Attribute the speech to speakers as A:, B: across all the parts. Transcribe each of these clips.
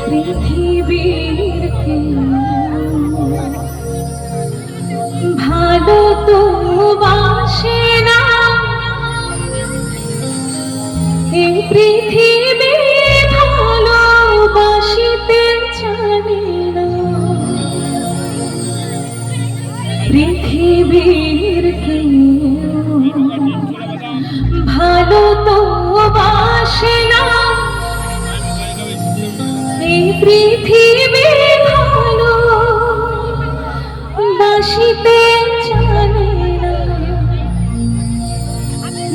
A: পৃথিবীর ভালো তো বাসে না, এই পৃথিবী ভালোবাসিতে জানে না। পৃথিবীর ভালো তো বাসে না, এই পৃথিবী ভালো বাসিতে জানে না।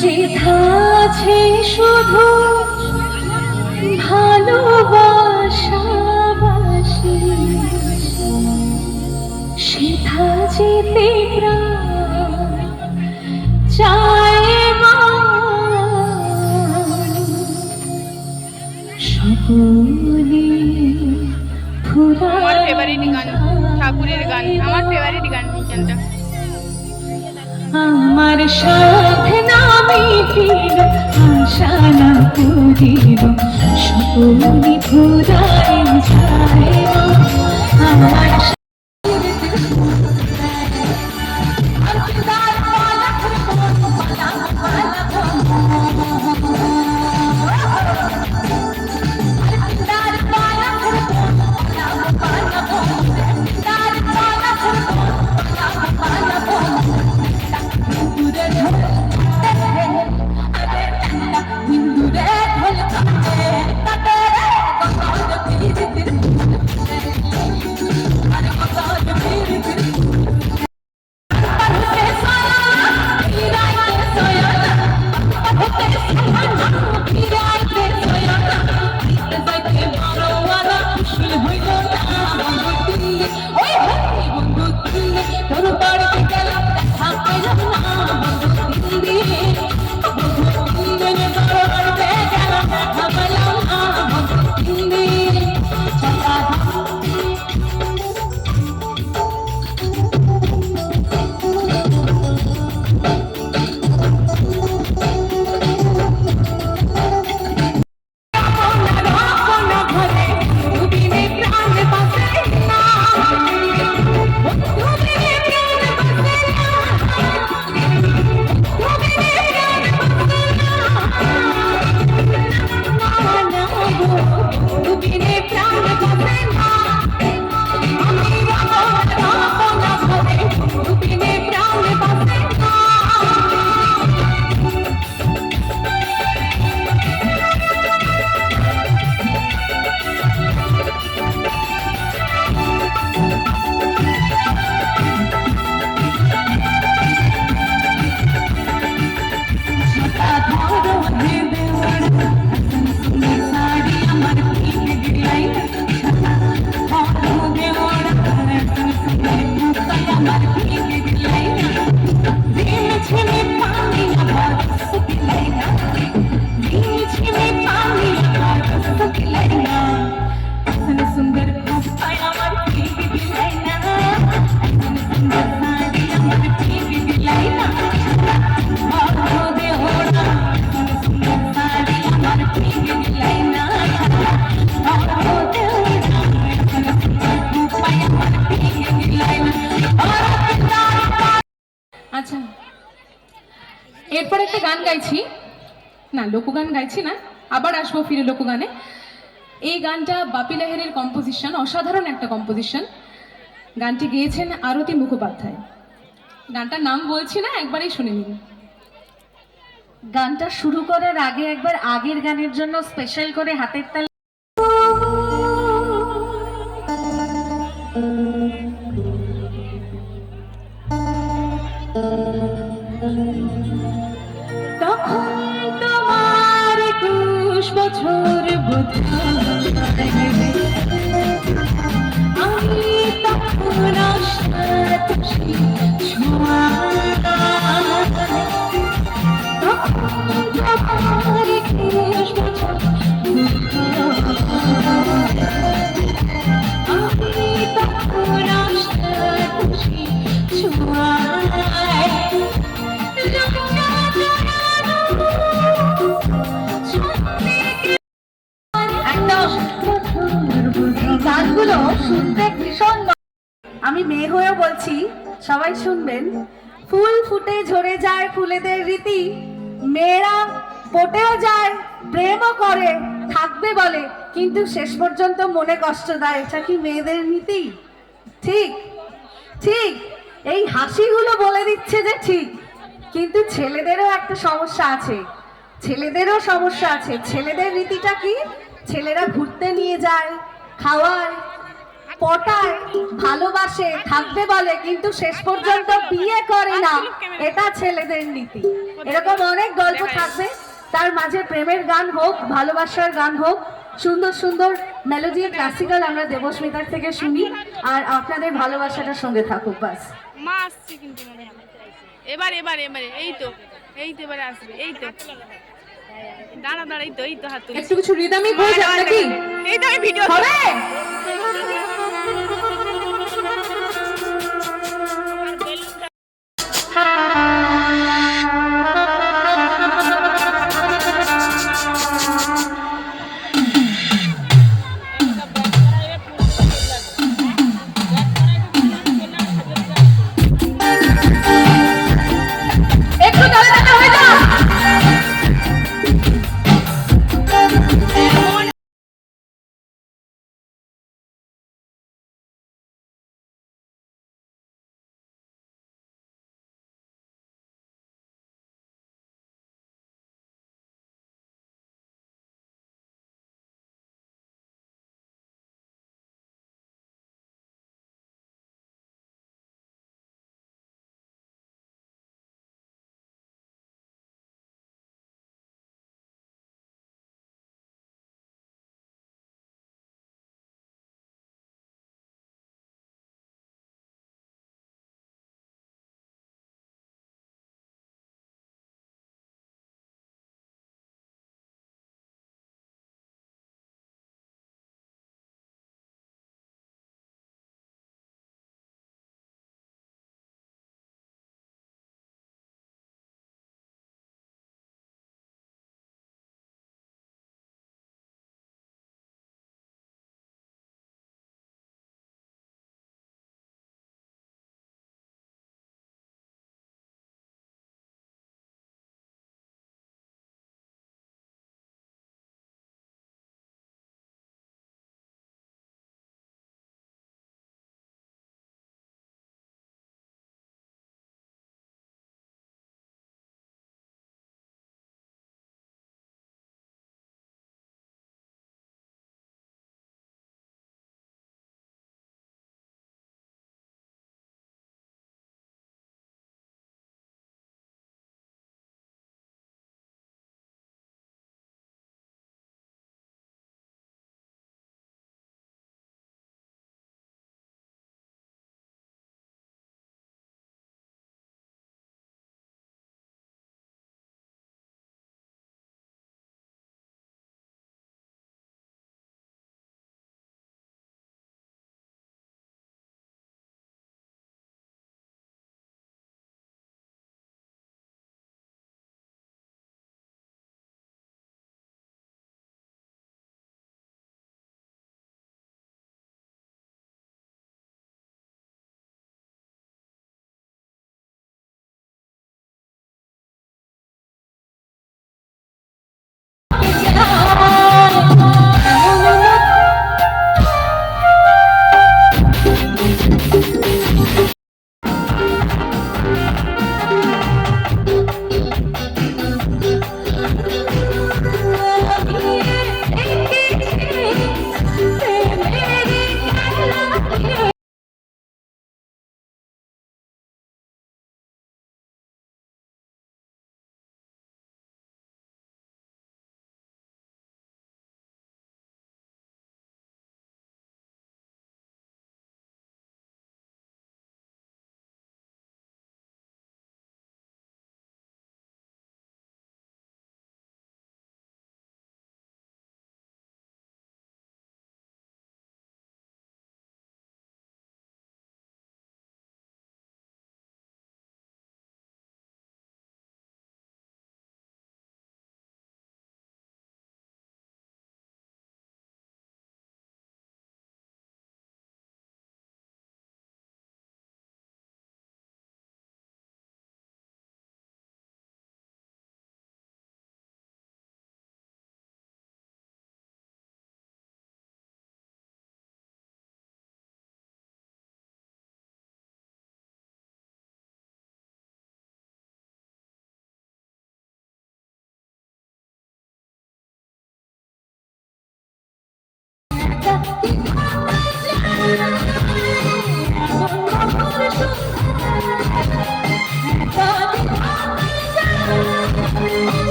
A: যেথা আছে শুধু ভালোবাসাবাসি, সেথা যেতে প্রাণ চায় মা। সকলে
B: আমার ফেভারিট গান, ঠাকুরের গান, আমার ফেভারিট গান গানটা।
A: আমার সাথে নামে ফিরল, আশা না পুরিল, সকলে ফুরায় যায় আমার। আচ্ছা, এরপর একটা গান গাইছি, না লোকগান গাইছি না, আবার আসবো ফিরে লোকগানে। এই গানটা বাপি লাহিড়ীর কম্পোজিশন, অসাধারণ একটা কম্পোজিশন। গানটি গেয়েছেন আরতি মুখোপাধ্যায়। গানটার নাম বলছি না, একবারই শুনে নিন।
C: গানটা শুরু করার আগে একবার আগের গানের জন্য স্পেশাল করে হাতের তালি।
A: তখন তোমার 21 বছর বোধহয়, আমি তখন ছোঁয়া। তখন তোমার 21 বছর আমি তখন
C: শুনতে ভীষণ আমি মেয়ে হয়েও বলছি, সবাই শুনবেন। ফুল ফুটে ঝরে যায় ফুলেদের রীতি, মেয়েরা পটেও যায়, প্রেমও করে, থাকবে বলে, কিন্তু শেষ পর্যন্ত মনে কষ্ট দেয়। এটা কি মেয়েদের নীতি? ঠিক ঠিক, এই হাসিগুলো বলে দিচ্ছে যে ঠিক, কিন্তু ছেলেদেরও একটা সমস্যা আছে, ছেলেদেরও সমস্যা আছে। ছেলেদের রীতিটা কি? ছেলেরা ঘুরতে নিয়ে যায়, খাওয়ায়, পটায়, ভালোবাসে, থাকবে বলে, কিন্তু শেষ পর্যন্ত বিয়ে করে না। এটা ছেলেদের নীতি। এরকম অনেক গল্প থাকবে, তার মাঝে প্রেমের গান হোক, ভালোবাসার গান হোক, সুন্দর সুন্দর মেলোডি ক্লাসিক্যাল আমরা দেবস্মিতার থেকে শুনি, আর আপনাদের ভালোবাসাটার সঙ্গে থাকুক বাস।
B: মা আসছে কিন্তু মনে হয়। এবারে এই তো এবারে আসবে, এই তো দাঁড়া এই তো হাত তুলছি।
A: একটু কিছু রিদমিক হয়ে যাবে নাকি?
B: এই তো আমি ভিডিও
A: হবে।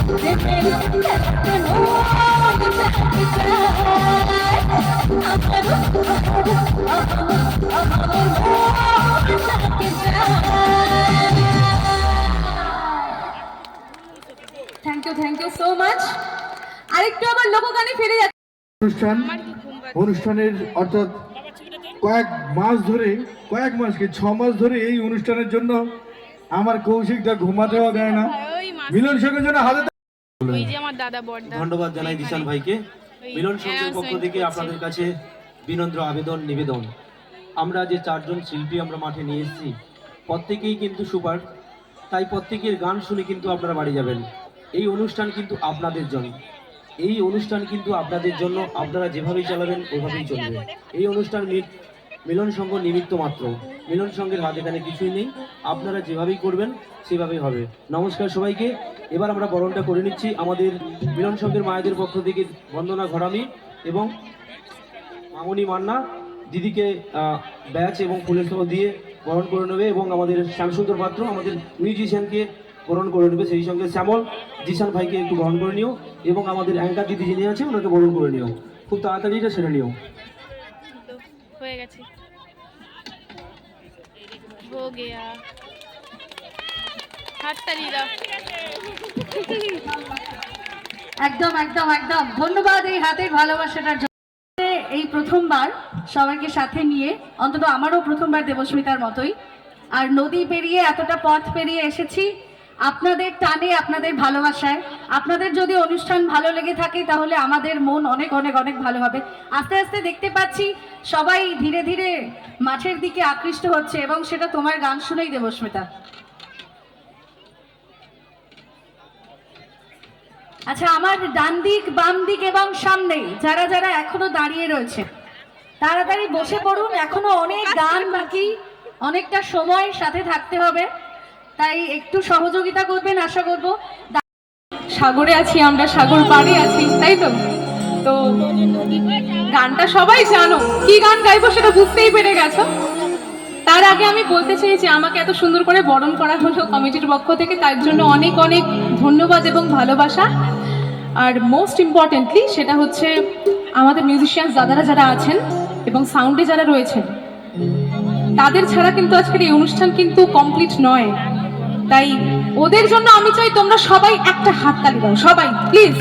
A: Thank you so much. আরেকটু আবার লোকগানে ফিরে যাচ্ছি।
D: অনুষ্ঠান
B: আমার কি ঘুম পাচ্ছে?
D: অনুষ্ঠানের অর্থাৎ কয়েক মাস কি 6 মাস ধরে এই অনুষ্ঠানের জন্য আমার কৌশিকটা ঘুমাতেও দেয় না।
B: ওই মাছ
D: মিলন সঙ্গের জন্য হাতে
B: ওই যে আমার দাদা বড়দা
E: ধন্যবাদ জানাই দিশান ভাইকে।
B: ওই
E: মিলন সংঘের পক্ষ
B: announcement
E: থেকে
B: করছে।
E: আপনাদের কাছে বিনম্র নিবেদন, আমরা যে 4 জন শিল্পী আমরা মাঠে নিয়ে এসেছি প্রত্যেকেই কিন্তু সুপার, তাই প্রত্যেকের গান শুনে কিন্তু আপনারা বাড়ি যাবেন। এই অনুষ্ঠান কিন্তু আপনাদের জন্য, এই অনুষ্ঠান কিন্তু আপনাদের জন্য, আপনারা যেভাবেই চালাবেন ওইভাবেই চলবে। এই অনুষ্ঠান মিলন সংঘ নিমিত্ত মাত্র, মিলন সংঘের হাতে এখানে কিছুই নেই, আপনারা যেভাবেই করবেন সেভাবেই হবে। নমস্কার সবাইকে। এবার আমরা বরণটা করে নিচ্ছি আমাদের মিলন সংঘের মায়েদের পক্ষ থেকে বন্দনা ঘরামি এবং মামনি মান্না দিদিকে ব্যাচ এবং ফুলের সহ দিয়ে বরণ করে নেবে, এবং আমাদের শ্যামসুন্দর পাত্র আমাদের মিউজিশিয়ানকে বরণ করে নেবে, সেই সঙ্গে শ্যামল জিশান ভাইকে একটু বরণ করে নিও, এবং আমাদের অ্যাঙ্কার দিদি যিনি আছে ওনাকে বরণ করে নিও, খুব তাড়াতাড়ি এটা সেরে নিও।
B: তো হয়ে গেছে हो गया হাততালি দাও
C: একদম একদম একদম ধন্যবাদ এই হাতের ভালোবাসাটার জন্য। এই প্রথমবার সবাইকে সাথে নিয়ে, অন্তত আমারও প্রথমবার দেবস্মিতার মতোই, আর নদী পেরিয়ে এতটা পথ পেরিয়ে এসেছি আপনাদের টানে, আপনাদের ভালোবাসায়। আপনাদের যদি অনুষ্ঠান ভালো লেগে থাকে তাহলে আমাদের মন অনেক অনেক অনেক ভালো হবে। আস্তে আস্তে দেখতে পাচ্ছি সবাই ধীরে ধীরে মাঠের দিকে আকৃষ্ট হচ্ছে, এবং সেটা তোমার গান শুনেই দেবস্মিতা। আচ্ছা, আমার ডান দিক, বাম দিক এবং সামনে যারা যারা এখনো দাঁড়িয়ে রয়েছে তাড়াতাড়ি বসে পড়ুন, এখনো অনেক গান বাকি, অনেকটা সময় সাথে থাকতে হবে, তাই একটু সহযোগিতা করবেন আশা করব।
A: সাগরে আছি আমরা, সাগর পাড়ে আছি, তাই তো? তো গানটা সবাই জানো, কি গান গাইবো সেটা বুঝতেই পেরে গেছো। তার আগে আমি বলতে চাই যে আমাকে এত সুন্দর করে বরণ করা হলো কমিটির পক্ষ থেকে, তার জন্য অনেক অনেক ধন্যবাদ এবং ভালোবাসা। আর মোস্ট ইম্পর্টেন্টলি সেটা হচ্ছে আমাদের মিউজিশিয়ান দাদারা যারা আছেন এবং সাউন্ডে যারা রয়েছেন, তাদের ছাড়া কিন্তু আজকের এই অনুষ্ঠান কিন্তু কমপ্লিট নয়। তাই ওদের জন্য আমি চাই তোমরা সবাই একটা হাততালি দাও, সবাই প্লিজ।